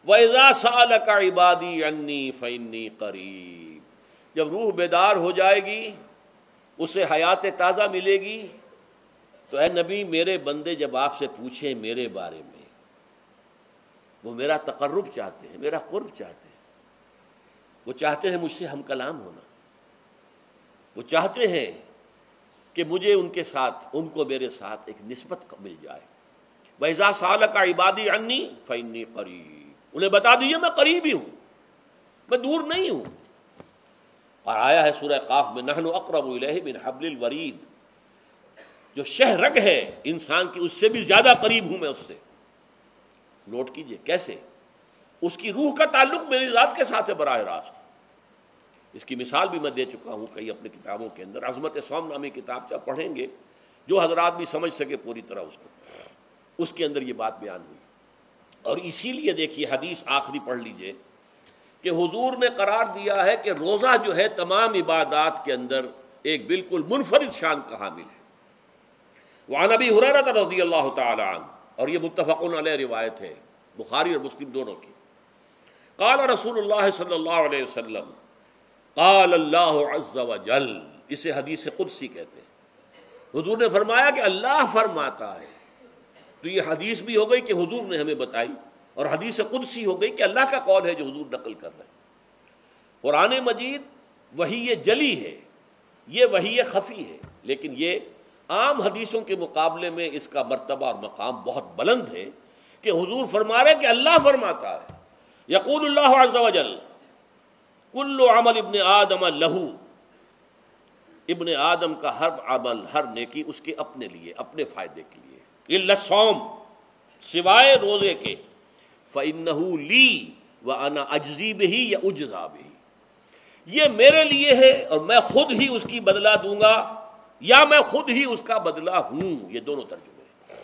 وَإِذَا سَأَلَكَ عِبَادِي عَنِّي فَإِنِّي قَرِيب، جب روح بیدار ہو جائے گی، اسے حیات تازہ ملے گی، تو اے نبی میرے بندے جب آپ سے پوچھیں میرے بارے میں، وہ میرا تقرب چاہتے ہیں، میرا قرب چاہتے ہیں، وہ چاہتے ہیں مجھ سے ہم کلام ہونا، وہ چاہتے ہیں کہ مجھے ان کے ساتھ، ان کو میرے ساتھ ایک نسبت مل جائے۔ وَإِذَا سَأَلَكَ عِبَادِي عَنِّي فَإِنِّي قَرِيب، انہیں بتا دیجیے میں قریب ہی ہوں، میں دور نہیں ہوں۔ اور آیا ہے سورہ قاف میں نحن اقرب الیہ من حبل الورید، جو شہ رگ ہے انسان کی اس سے بھی زیادہ قریب ہوں میں اس سے۔ نوٹ کیجئے کیسے، اس کی روح کا تعلق میری ذات کے ساتھ ہے براہ راست۔ اس کی مثال بھی میں دے چکا ہوں کئی اپنی کتابوں کے اندر، عظمت صوم نامی کتاب جب پڑھیں گے جو حضرات بھی سمجھ سکے پوری طرح اس کو، اس کے اندر یہ بات بیان ہوئی۔ اور اسی لیے دیکھیے حدیث آخری پڑھ لیجئے کہ حضور نے قرار دیا ہے کہ روزہ جو ہے تمام عبادات کے اندر ایک بالکل منفرد شان کا حامل ہے۔ وعن ابی ہریرہ رضی اللہ تعالی عنہ، اور یہ متفق علیہ روایت ہے بخاری اور مسلم دونوں کی، قال رسول اللہ صلی اللہ علیہ وسلم، قال اللہ عز وجل، اسے حدیث قدسی کہتے ہیں۔ حضور نے فرمایا کہ اللہ فرماتا ہے، تو یہ حدیث بھی ہو گئی کہ حضور نے ہمیں بتائی، اور حدیث قدسی ہو گئی کہ اللہ کا قول ہے جو حضور نقل کر رہے ہیں۔ قرآن مجید وحی جلی ہے، یہ وحی خفی ہے، لیکن یہ عام حدیثوں کے مقابلے میں اس کا مرتبہ اور مقام بہت بلند ہے کہ حضور فرما رہے کہ اللہ فرماتا ہے، یقول اللہ عز وجل کل عمل ابن آدم لہو، ابن آدم کا ہر عمل، ہر نیکی اس کے اپنے لیے، اپنے فائدے کے لیے، الا الصوم، سوائے روزے کے، فإنہ لی وأنا اجزی بہ یا اجزا بہ، یہ میرے لیے ہے اور میں خود ہی اس کی بدلہ دوں گا یا میں خود ہی اس کا بدلہ ہوں، یہ دونوں ترجمے ہیں۔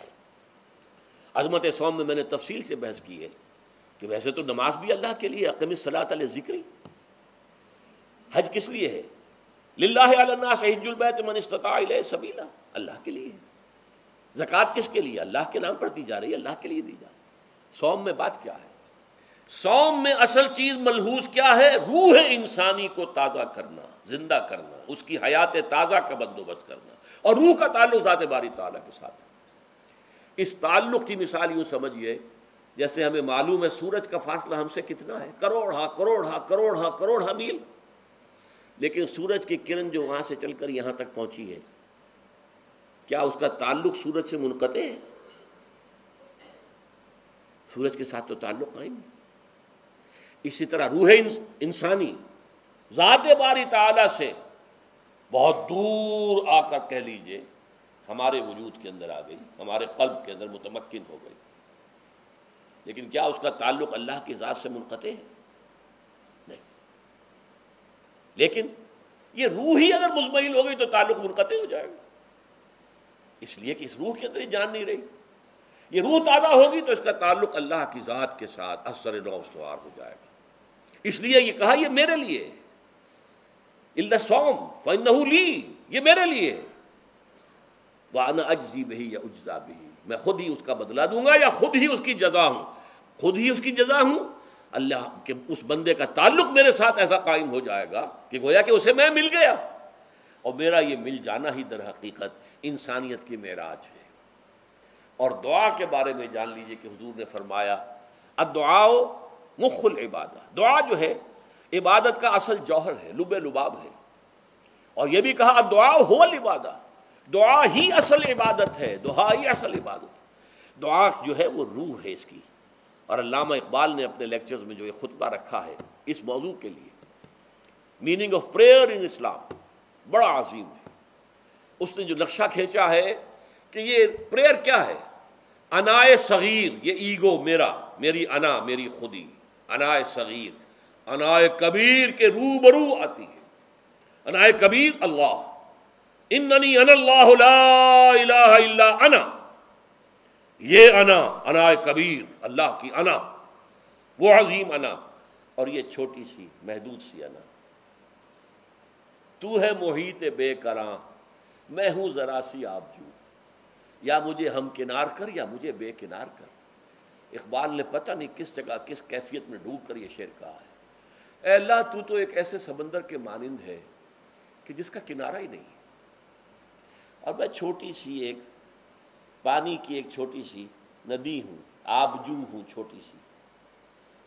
عظمت صوم میں نے تفصیل سے بحث کی ہے کہ ویسے تو نماز بھی اللہ کے لیے، اقم الصلاۃ لذکری، حج کس لیے ہے؟ للہ علی الناس حج البیت من استطاع الیہ سبیلا، اللہ کے لیے۔ زکوٰۃ کس کے لیے؟ اللہ کے نام پر دی جا رہی ہے، اللہ کے لیے دی جا رہی ہے۔ صوم میں بات کیا ہے؟ صوم میں اصل چیز ملحوظ کیا ہے؟ روح انسانی کو تازہ کرنا، زندہ کرنا، اس کی حیات تازہ کا بندوبست کرنا، اور روح کا تعلق ذات باری تعالیٰ کے ساتھ ہے۔ اس تعلق کی مثال یوں سمجھیے جیسے ہمیں معلوم ہے سورج کا فاصلہ ہم سے کتنا ہے، کروڑ کروڑ میل، لیکن سورج کی کرن جو وہاں سے چل کر یہاں تک پہنچی ہے، کیا اس کا تعلق سورج سے منقطع ہے؟ سورج کے ساتھ تو تعلق قائم ہے۔ اسی طرح روح انسانی ذات باری تعالیٰ سے بہت دور آ کر کہہ لیجئے ہمارے وجود کے اندر آ گئی، ہمارے قلب کے اندر متمکن ہو گئی، لیکن کیا اس کا تعلق اللہ کی ذات سے منقطع ہے؟ نہیں۔ لیکن یہ روح ہی اگر مزمحل ہو گئی تو تعلق منقطع ہو جائے گا، اس لیے کہ اس روح کے اندر ہی جان نہیں رہی۔ یہ روح تازہ ہوگی تو اس کا تعلق اللہ کی ذات کے ساتھ اثر نو استوار ہو جائے گا۔ اس لیے یہ کہا یہ میرے لیے، الا الصوم فإنہ لی، یہ میرے لیے، وأنا اجزی بہ یا اجزا بہ، میں خود ہی اس کا بدلہ دوں گا یا خود ہی اس کی جزا ہوں، خود ہی اس کی جزا ہوں۔ اللہ کے اس بندے کا تعلق میرے ساتھ ایسا قائم ہو جائے گا کہ گویا کہ اسے میں مل گیا، اور میرا یہ مل جانا ہی در حقیقت انسانیت کی معراج ہے۔ اور دعا کے بارے میں جان لیجئے کہ حضور نے فرمایا الدعاء مخ العبادہ، دعا جو ہے عبادت کا اصل جوہر ہے، لب لباب ہے۔ اور یہ بھی کہا الدعاء هو العبادہ، دعا ہی اصل عبادت ہے، دعا ہی اصل عبادت۔ دعا جو ہے وہ روح ہے اس کی، اور علامہ اقبال نے اپنے لیکچرز میں جو یہ خطبہ رکھا ہے اس موضوع کے لیے، میننگ آف پریئر ان اسلام، بڑا عظیم ہے۔ اس نے جو نقشہ کھینچا ہے کہ یہ پریئر کیا ہے؟ انائے صغیر، یہ ایگو، میری انا، میری خودی، انائے صغیر انائے کبیر کے روبرو آتی ہے۔ انائے کبیر اللہ، اننی انا اللہ لا الہ الا انا، یہ انائے کبیر اللہ کی انا، وہ عظیم انا، اور یہ چھوٹی سی محدود سی انا۔ تو ہے محیط بے کراں، میں ہوں ذرا سی آبجو، یا مجھے ہم کنار کر یا مجھے بے کنار کر۔ اقبال نے پتہ نہیں کس جگہ کس کیفیت میں ڈوب کر یہ شعر کہا ہے، اے اللہ تو تو ایک ایسے سمندر کے مانند ہے کہ جس کا کنارہ ہی نہیں، اور میں چھوٹی سی ایک پانی کی ایک چھوٹی سی ندی ہوں، آبجو ہوں چھوٹی سی،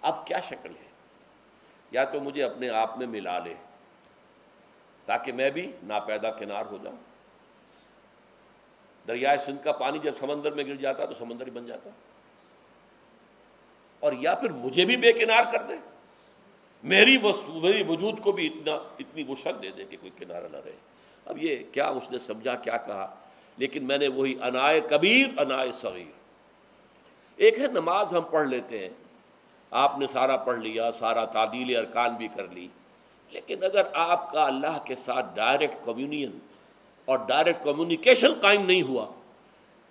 اب کیا شکل ہے؟ یا تو مجھے اپنے آپ میں ملا لے تاکہ میں بھی ناپیدا کنار ہو جاؤں۔ دریائے سندھ کا پانی جب سمندر میں گر جاتا تو سمندر ہی بن جاتا، اور یا پھر مجھے بھی بے کنار کر دے، میری وجود کو بھی اتنی وسعت دے دے کہ کوئی کنارہ نہ رہے۔ اب یہ کیا اس نے سمجھا، کیا کہا، لیکن میں نے وہی انائے کبیر انائے صغیر۔ ایک ہے نماز ہم پڑھ لیتے ہیں، آپ نے سارا پڑھ لیا، سارا تعدیل ارکان بھی کر لی، لیکن اگر آپ کا اللہ کے ساتھ ڈائریکٹ کمیونین اور ڈائریکٹ کمیونیکیشن قائم نہیں ہوا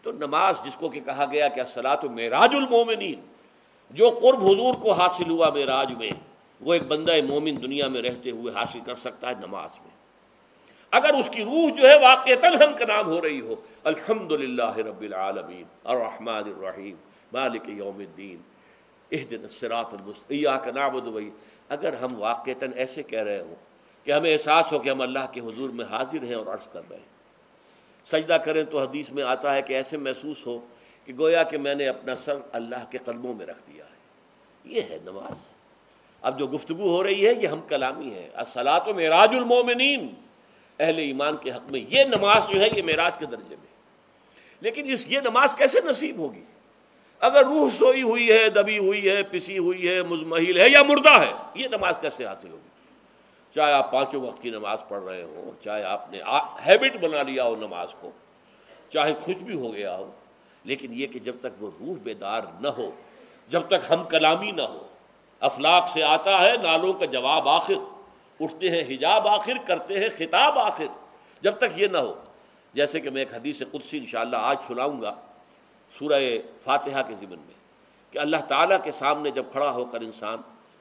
تو نماز، جس کو کہ کہا گیا کہ الصلاۃ معراج المومنین، جو قرب حضور کو حاصل ہوا معراج میں، وہ ایک بندہ مومن دنیا میں رہتے ہوئے حاصل کر سکتا ہے نماز میں، اگر اس کی روح جو ہے واقعتاً ہم کا نام ہو رہی ہو الحمدللہ رب العالمین الرحمن الرحیم مالک یوم الدین اہدنا الصراط المستقیم ایاک نعبد و اگر ہم واقعتاً ایسے کہہ رہے ہوں کہ ہمیں احساس ہو کہ ہم اللہ کے حضور میں حاضر ہیں اور عرض کر رہے ہیں، سجدہ کریں تو حدیث میں آتا ہے کہ ایسے محسوس ہو کہ گویا کہ میں نے اپنا سر اللہ کے قدموں میں رکھ دیا ہے، یہ ہے نماز۔ اب جو گفتگو ہو رہی ہے یہ ہم کلامی ہے، الصلاۃ معراج المومنین، اہل ایمان کے حق میں یہ نماز جو ہے یہ معراج کے درجے میں، لیکن یہ نماز کیسے نصیب ہوگی اگر روح سوئی ہوئی ہے، دبی ہوئی ہے، پسی ہوئی ہے، مزمحل ہے یا مردہ ہے؟ یہ نماز کیسے حاصل ہوگی؟ چاہے آپ 5 وقت کی نماز پڑھ رہے ہوں، چاہے آپ نے ہیبٹ بنا لیا ہو نماز کو، چاہے خوش بھی ہو گیا ہو، لیکن یہ کہ جب تک وہ روح بیدار نہ ہو، جب تک ہم کلامی نہ ہو، افلاک سے آتا ہے نالوں کا جواب آخر، اٹھتے ہیں حجاب آخر، کرتے ہیں خطاب آخر، جب تک یہ نہ ہو، جیسے کہ میں ایک حدیث قدسی انشاءاللہ آج سناؤں گا سورہ فاتحہ کے ضمن میں، کہ اللہ تعالیٰ کے سامنے جب کھڑا ہو کر انسان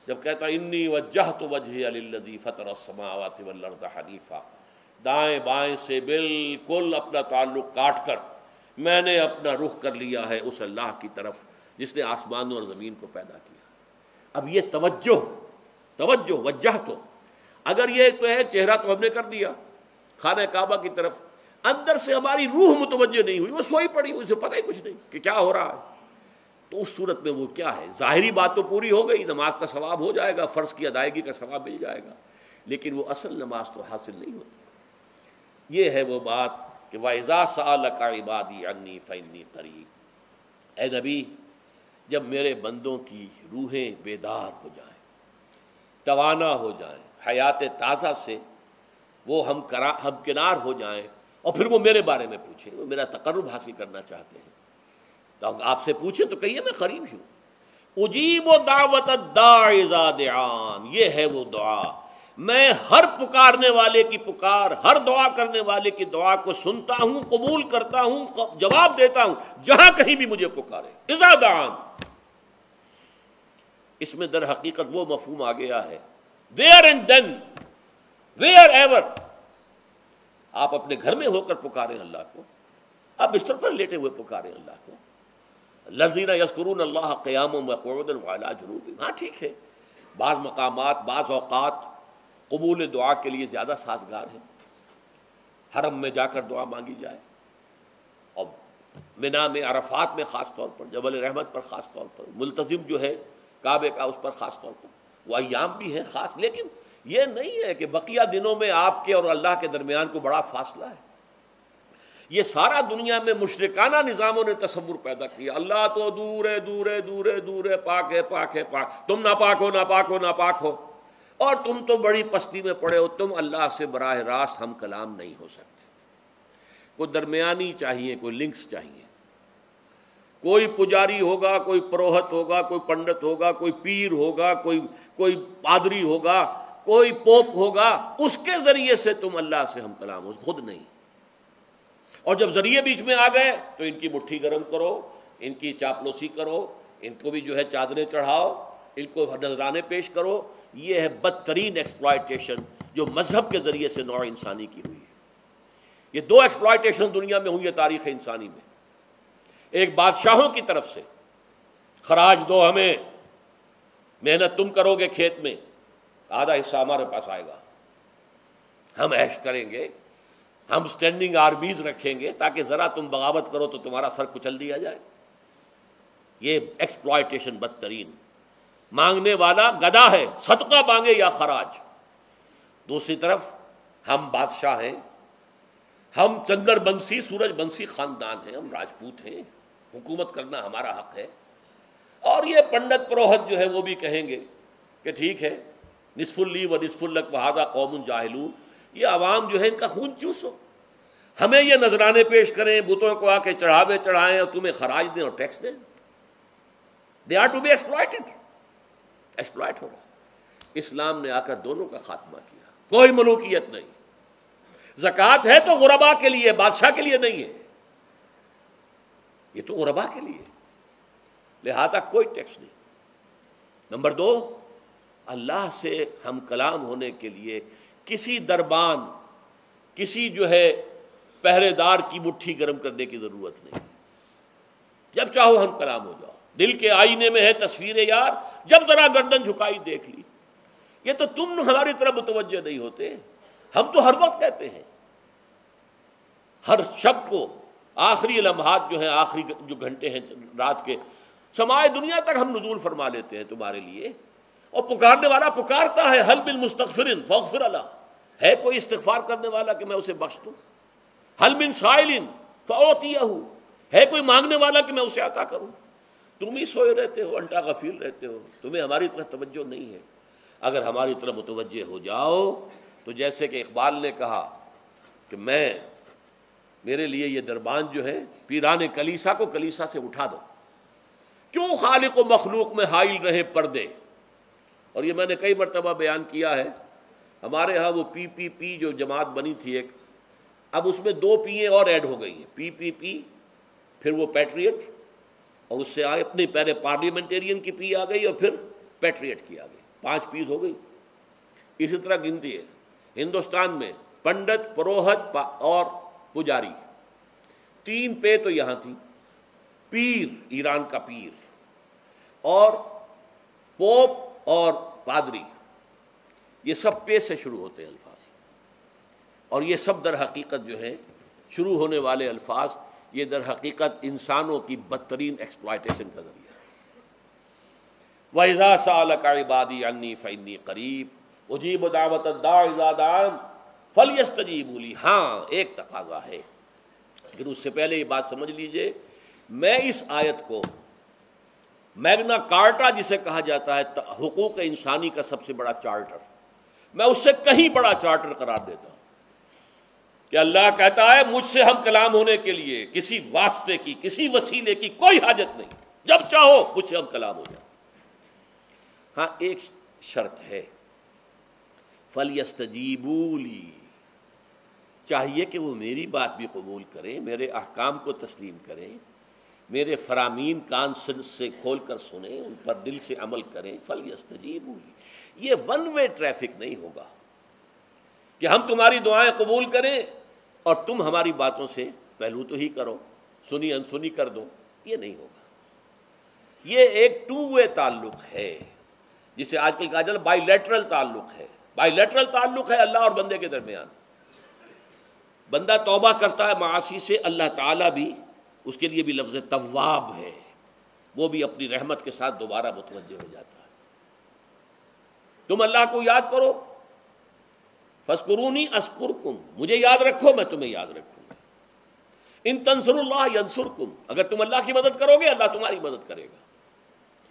جب کہتا انی وجہت وجہی للذی فطر السماوات والارض حنیفا، دائیں بائیں سے بالکل اپنا تعلق کاٹ کر میں نے اپنا رخ کر لیا ہے اس اللہ کی طرف جس نے آسمانوں اور زمین کو پیدا کیا۔ اب یہ توجہ وجہ تو اگر یہ تو ہے چہرہ تو ہم نے کر دیا خانہ کعبہ کی طرف، اندر سے ہماری روح متوجہ نہیں ہوئی، وہ سوئی پڑی، اسے پتہ ہی کچھ نہیں کہ کیا ہو رہا ہے، تو اس صورت میں وہ کیا ہے؟ ظاہری بات تو پوری ہو گئی، نماز کا ثواب ہو جائے گا، فرض کی ادائیگی کا ثواب مل جائے گا، لیکن وہ اصل نماز تو حاصل نہیں ہوتی۔ یہ ہے وہ بات کہ وَإِذَا سَأَلَكَ عِبَادِي عَنِّي فَإِنِّي قَرِيبٌ، اے نبی جب میرے بندوں کی روحیں بیدار ہو جائیں، توانا ہو جائیں، حیات تازہ سے وہ ہم کنار ہو جائیں، اور پھر وہ میرے بارے میں پوچھیں، وہ میرا تقرب حاصل کرنا چاہتے ہیں، تو آپ سے پوچھیں تو کہیے میں قریب ہی ہوں۔ اجیب دعوت الداع اذا دعان، یہ ہے وہ دعا، میں ہر پکارنے والے کی پکار، ہر دعا کرنے والے کی دعا کو سنتا ہوں، قبول کرتا ہوں، جواب دیتا ہوں جہاں کہیں بھی مجھے پکارے۔ اذا دعان، اس میں در حقیقت وہ مفہوم آ گیا ہے there and then wherever، آپ اپنے گھر میں ہو کر پکاریں اللہ کو، آپ بستر پر لیٹے ہوئے پکاریں اللہ کو، الذین یذکرون اللہ قیاما وقعودا وعلی جنوبہم، ہاں ٹھیک ہے بعض مقامات بعض اوقات قبول دعا کے لیے زیادہ سازگار ہیں، حرم میں جا کر دعا مانگی جائے، اور منا میں عرفات میں خاص طور پر، جبل رحمت پر خاص طور پر، ملتزم جو ہے کعبے کا اس پر خاص طور پر، وہ ایام بھی ہیں خاص، لیکن یہ نہیں ہے کہ بقیہ دنوں میں آپ کے اور اللہ کے درمیان کو بڑا فاصلہ ہے۔ یہ سارا دنیا میں مشرکانہ نظاموں نے تصور پیدا کیا، اللہ تو دور ہے دور ہے دور ہے دور ہے، پاک ہے پاک ہے پاک، تم ناپاک ہو ناپاک ہو ناپاک ہو، اور تم تو بڑی پستی میں پڑے ہو، تم اللہ سے براہ راست ہم کلام نہیں ہو سکتے۔ کوئی درمیانی چاہیے، کوئی لنکس چاہیے، کوئی پجاری ہوگا، کوئی پروہت ہوگا، کوئی پنڈت ہوگا، کوئی پیر ہوگا، کوئی پادری ہوگا، کوئی پوپ ہوگا، اس کے ذریعے سے تم اللہ سے ہم کلام ہو، خود نہیں۔ اور جب ذریعے بیچ میں آ گئے تو ان کی مٹھی گرم کرو، ان کی چاپلوسی کرو، ان کو بھی جو ہے چادریں چڑھاؤ، ان کو نذرانے پیش کرو۔ یہ ہے بدترین ایکسپلائٹیشن جو مذہب کے ذریعے سے نوع انسانی کی ہوئی ہے۔ یہ 2 ایکسپلائٹیشن دنیا میں ہوئی ہے تاریخ انسانی میں، ایک بادشاہوں کی طرف سے خراج دو ہمیں، محنت تم کرو گے کھیت میں، آدھا حصہ ہمارے پاس آئے گا، ہم عیش کریں گے، ہم سٹینڈنگ آرمیز رکھیں گے تاکہ ذرا تم بغاوت کرو تو تمہارا سر کچل دیا جائے۔ یہ ایکسپلائٹیشن بدترین، مانگنے والا گدھا ہے، صدقہ مانگے یا خراج۔ دوسری طرف ہم بادشاہ ہیں، ہم چندر بنسی سورج بنسی خاندان ہیں، ہم راجپوت ہیں، حکومت کرنا ہمارا حق ہے، اور یہ پنڈت پروہت جو ہے وہ بھی کہیں گے کہ ٹھیک ہے، نصف لی و نصف لک وہذا قوم جاہلون، یہ عوام جو ہے ان کا خون چوسو، ہمیں یہ نذرانے پیش کریں، بتوں کو آ کے چڑھاوے چڑھائیں اور تمہیں خراج دیں اور ٹیکس دیں۔ They are to be exploited, exploit ہو رہا۔ اسلام نے آ کر دونوں کا خاتمہ کیا، کوئی ملوکیت نہیں۔ زکوٰۃ ہے تو غربا کے لیے، بادشاہ کے لیے نہیں ہے، یہ تو غربا کے لیے، لہذا کوئی ٹیکس نہیں۔ نمبر دو، اللہ سے ہم کلام ہونے کے لیے کسی دربان، کسی جو ہے پہرے دار کی مٹھی گرم کرنے کی ضرورت نہیں، جب چاہو ہم کلام ہو جاؤ۔ دل کے آئینے میں ہے تصویر یار، جب ذرا گردن جھکائی دیکھ لی۔ یہ تو تم ہماری طرف متوجہ نہیں ہوتے، ہم تو ہر وقت کہتے ہیں، ہر شب کو آخری لمحات جو ہیں، آخری جو گھنٹے ہیں رات کے، سمائے دنیا تک ہم نزول فرما لیتے ہیں تمہارے لیے، اور پکارنے والا پکارتا ہے، حل من مستغفر فاغفر له، ہے کوئی استغفار کرنے والا کہ میں اسے بخش دوں، حل من سائل فاعطیہ، ہے کوئی مانگنے والا کہ میں اسے عطا کروں۔ تم ہی سوئے رہتے ہو، انٹا غفیر رہتے ہو، تمہیں ہماری طرف توجہ نہیں ہے۔ اگر ہماری طرف متوجہ ہو جاؤ تو جیسے کہ اقبال نے کہا کہ میرے لیے یہ دربان جو ہے، پیران کلیسا کو کلیسا سے اٹھا دو، کیوں خالق و مخلوق میں حائل رہے پردے۔ اور یہ میں نے کئی مرتبہ بیان کیا ہے، ہمارے ہاں وہ پی جو جماعت بنی تھی ایک، اب اس میں 2 پییں اور ایڈ ہو گئی ہیں، پی پھر وہ پیٹریٹ، اور اس سے آگے اپنی پہلے پارلیمنٹیرین کی پی آ گئی اور پھر پیٹریٹ کی آ گئی، 5 پیز ہو گئی۔ اسی طرح گنتی ہے ہندوستان میں، پنڈت، پروہت اور پجاری، 3 پے تو یہاں تھی، پیر ایران کا پیر، اور پوپ اور پادری، یہ سب پے سے شروع ہوتے ہیں الفاظ، اور یہ سب در حقیقت جو ہے شروع ہونے والے الفاظ، یہ در حقیقت انسانوں کی بدترین ایکسپلائٹیشن کا ذریعہ ہے۔ وَإِذَا سَأَلَكَ عِبَادِي عَنِّي فَإِنِّي قَرِيبٌ أُجِيبُ دَعْوَةَ الدَّاعِ إِذَا دَعَانِ فَلْيَسْتَجِيبُوا لِي۔ ہاں ایک تقاضا ہے، لیکن اس سے پہلے یہ بات سمجھ لیجئے، میں اس آیت کو میگنا کارٹا جسے کہا جاتا ہے حقوق انسانی کا سب سے بڑا چارٹر، میں اس سے کہیں بڑا چارٹر قرار دیتا ہوں کہ اللہ کہتا ہے مجھ سے ہم کلام ہونے کے لیے کسی واسطے کی، کسی وسیلے کی کوئی حاجت نہیں، جب چاہو مجھ سے ہم کلام ہو جائیں۔ ہاں ایک شرط ہے، فَلْيَسْتَجِيبُوا لِي، چاہیے کہ وہ میری بات بھی قبول کریں، میرے احکام کو تسلیم کریں، میرے فرامین کان سے کھول کر سنیں، ان پر دل سے عمل کریں۔ فَلْيَسْتَجِيبُوا لِي، یہ ون وے ٹریفک نہیں ہوگا کہ ہم تمہاری دعائیں قبول کریں اور تم ہماری باتوں سے پہلو تو ہی کرو، سنی انسنی کر دو، یہ نہیں ہوگا۔ یہ ایک 2 وے تعلق ہے، جسے آج کل کہا جاتا ہے بائی لیٹرل تعلق ہے۔ بائی لیٹرل تعلق ہے اللہ اور بندے کے درمیان، بندہ توبہ کرتا ہے معاصی سے، اللہ تعالیٰ بھی، اس کے لیے بھی لفظ تواب ہے، وہ بھی اپنی رحمت کے ساتھ دوبارہ متوجہ ہو جاتا ہے۔ تم اللہ کو یاد کرو، فاذکرونی اذکرکم، مجھے یاد رکھو میں تمہیں یاد رکھوں گا۔ ان تنصروا اللہ ینصرکم، اگر تم اللہ کی مدد کرو گے اللہ تمہاری مدد کرے گا۔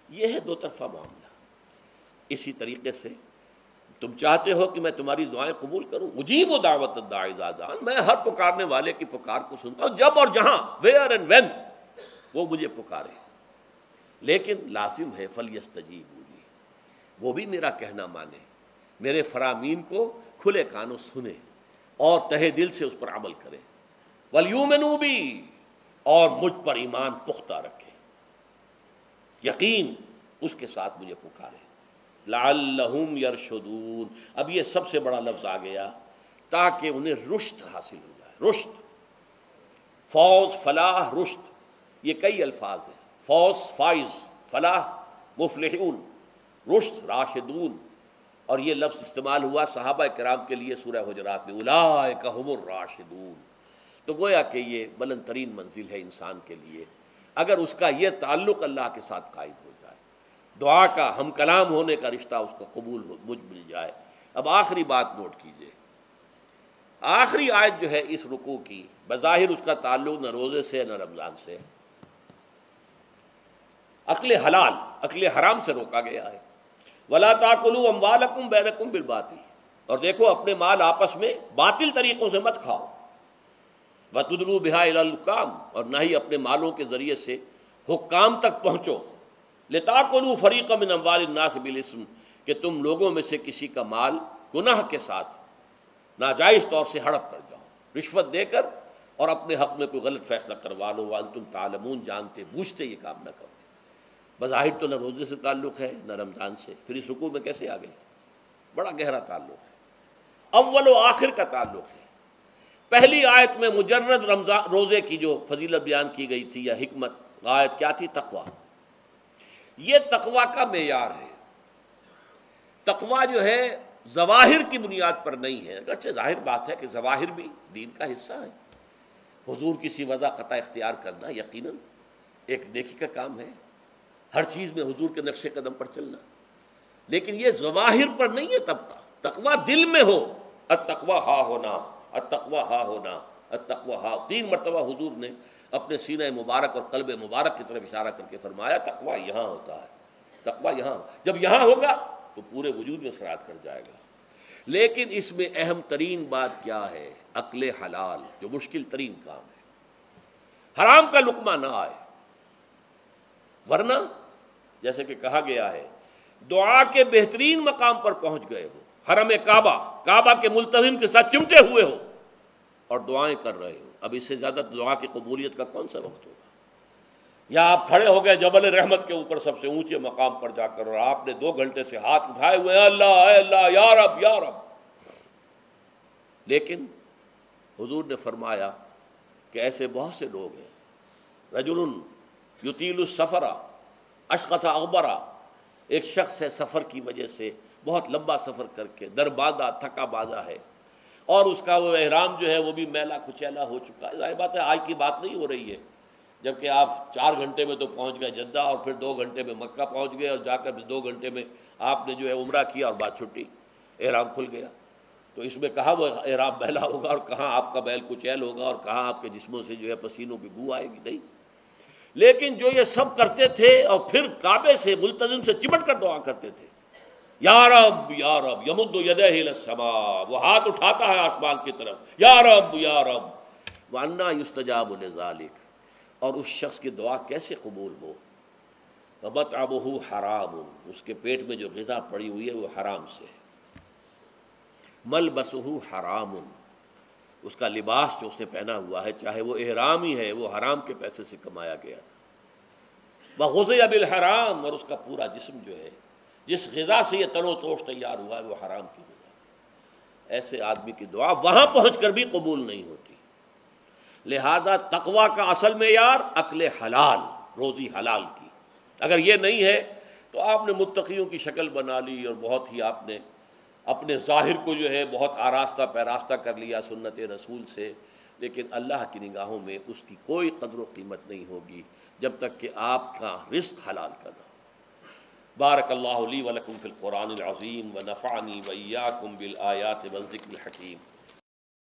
یہ ہے 2 طرفہ معاملہ۔ اسی طریقے سے تم چاہتے ہو کہ میں تمہاری دعائیں قبول کروں، اجیب دعوت الداعی اذا دعان، میں ہر پکارنے والے کی پکار کو سنتا ہوں، جب اور جہاں، ویئر اینڈ وین وہ مجھے پکارے، لیکن لازم ہے فلیستجیبوا لی، وہ بھی میرا کہنا مانے، میرے فرامین کو کھلے کانوں سنے اور تہہ دل سے اس پر عمل کرے، ولیؤمنوا بی، اور مجھ پر ایمان پختہ رکھے، یقین اس کے ساتھ مجھے پکارے، لعلہم یرشدون۔ اب یہ سب سے بڑا لفظ آ گیا، تاکہ انہیں رشد حاصل ہو جائے۔ رشد، فوز، فلاح، رشد، یہ کئی الفاظ ہیں، فوز، فائز، فلاح مفلحون، رشد راشدون، اور یہ لفظ استعمال ہوا صحابہ کرام کے لیے سورہ حجرات میں، اولئک هم الراشدون۔ تو گویا کہ یہ بلند ترین منزل ہے انسان کے لیے اگر اس کا یہ تعلق اللہ کے ساتھ قائم ہو جائے، دعا کا ہم کلام ہونے کا رشتہ اس کا قبول ہو مل جائے۔ اب آخری بات نوٹ کیجئے، آخری آیت جو ہے اس رکوع کی، بظاہر اس کا تعلق نہ روزے سے نہ رمضان سے، اکل حلال اکل حرام سے روکا گیا ہے۔ وَلَا تَأْكُلُوا أَمْوَالَكُمْ بَيْنَكُمْ بِالْبَاطِلِ، اور دیکھو اپنے مال آپس میں باطل طریقوں سے مت کھاؤ۔ وَتُدْلُوا بِهَا إِلَى الْحُكَّامِ، اور نہ ہی اپنے مالوں کے ذریعے سے حکام تک پہنچو۔ لِتَأْكُلُوا فَرِيقًا مِّنْ أَمْوَالِ النَّاسِ بِالْإِثْمِ، کہ تم لوگوں میں سے کسی کا مال گناہ کے ساتھ ناجائز طور سے ہڑپ کر جاؤ، رشوت دے کر، اور اپنے حق میں کوئی غلط فیصلہ کروا لو، وَأَنْتُمْ تَعْلَمُونَ، جانتے بوجھتے یہ کام نہ کرو۔ بظاہر تو نہ روزے سے تعلق ہے نہ رمضان سے، پھر اس رکوع میں کیسے آ گئے؟ بڑا گہرا تعلق ہے، اول و آخر کا تعلق ہے۔ پہلی آیت میں مجرد رمضان روزے کی جو فضیلت بیان کی گئی تھی یا حکمت، غایت کیا تھی؟ تقویٰ۔ یہ تقویٰ کا معیار ہے۔ تقویٰ جو ہے ظواہر کی بنیاد پر نہیں ہے، اگرچہ ظاہر بات ہے کہ ظواہر بھی دین کا حصہ ہے، حضور کسی وضع قطع اختیار کرنا یقیناً ایک نیکی کا کام ہے، ہر چیز میں حضور کے نقش قدم پر چلنا، لیکن یہ ظواہر پر نہیں ہے طبقہ۔ تقویٰ دل میں ہو، التقویٰ ہا ہونا، التقویٰ ہا ہونا، التقویٰ ہا، 3 مرتبہ حضور نے اپنے سینہ مبارک اور قلب مبارک کی طرف اشارہ کر کے فرمایا تقویٰ یہاں ہوتا ہے، تقویٰ یہاں، جب یہاں ہوگا تو پورے وجود میں اثرات کر جائے گا۔ لیکن اس میں اہم ترین بات کیا ہے؟ اکل حلال، جو مشکل ترین کام ہے، حرام کا لقمہ نہ آئے، ورنہ جیسے کہ کہا گیا ہے دعا کے بہترین مقام پر پہنچ گئے ہو، حرم کعبہ کے ملتزم کے ساتھ چمٹے ہوئے ہو اور دعائیں کر رہے ہو، اب اس سے زیادہ دعا کی قبولیت کا کون سا وقت ہوگا؟ یا آپ کھڑے ہو گئے جبل رحمت کے اوپر سب سے اونچے مقام پر جا کر، اور آپ نے 2 گھنٹے سے ہاتھ اٹھائے ہوئے ہیں، اللہ اے اللہ یا رب یا رب، لیکن حضور نے فرمایا کہ ایسے بہت سے لوگ ہیں، رجل یطیل السفر اشقص اغبرا، ایک شخص ہے سفر کی وجہ سے بہت لمبا سفر کر کے دربادہ تھکا بادا ہے، اور اس کا وہ احرام جو ہے وہ بھی میلا کچیلا ہو چکا ہے۔ ظاہر بات ہے آج کی بات نہیں ہو رہی ہے، جبکہ آپ 4 گھنٹے میں تو پہنچ گئے جدہ، اور پھر 2 گھنٹے میں مکہ پہنچ گئے، اور جا کر 2 گھنٹے میں آپ نے جو ہے عمرہ کیا اور بات چھٹی، احرام کھل گیا۔ تو اس میں کہاں وہ احرام میلا ہوگا، اور کہاں آپ کا بیل کچیل ہوگا، اور کہاں آپ کے جسموں سے جو ہے پسینوں کی بو آئے گی؟ نہیں۔ لیکن جو یہ سب کرتے تھے اور پھر کعبے سے ملتزم سے چمٹ کر دعا کرتے تھے، یا رب یا رب، یمد یدیہ الی السماء، وہ ہاتھ اٹھاتا ہے آسمان کی طرف، یا رب یا رب، وَأَنَّىٰ يُسْتَجَابُ لِذَٰلِكَ، اور اس شخص کی دعا کیسے قبول ہو؟ وَمَطْعَمُهُ حَرَامٌ، اس کے پیٹ میں جو غذا پڑی ہوئی ہے وہ حرام سے ہے، مَلْبَسُهُ حَرَامٌ، اس کا لباس جو اس نے پہنا ہوا ہے چاہے وہ احرام ہی ہے وہ حرام کے پیسے سے کمایا گیا تھا، وَغُذِيَ بِالْحَرَام، اور اس کا پورا جسم جو ہے جس غذا سے یہ تن و توش تیار ہوا ہے وہ حرام کی غذا، ایسے آدمی کی دعا وہاں پہنچ کر بھی قبول نہیں ہوتی۔ لہذا تقویٰ کا اصل معیار اکل حلال، روزی حلال کی، اگر یہ نہیں ہے تو آپ نے متقیوں کی شکل بنا لی اور بہت ہی آپ نے اپنے ظاہر کو جو ہے بہت آراستہ پیراستہ کر لیا سنت رسول سے، لیکن اللہ کی نگاہوں میں اس کی کوئی قدر و قیمت نہیں ہوگی جب تک کہ آپ کا رزق حلال کا نہ ہو۔ بارک اللہ لی ولکم فی القرآن العظیم ونفعنی وإیاکم بالآیات والذکر الحکیم۔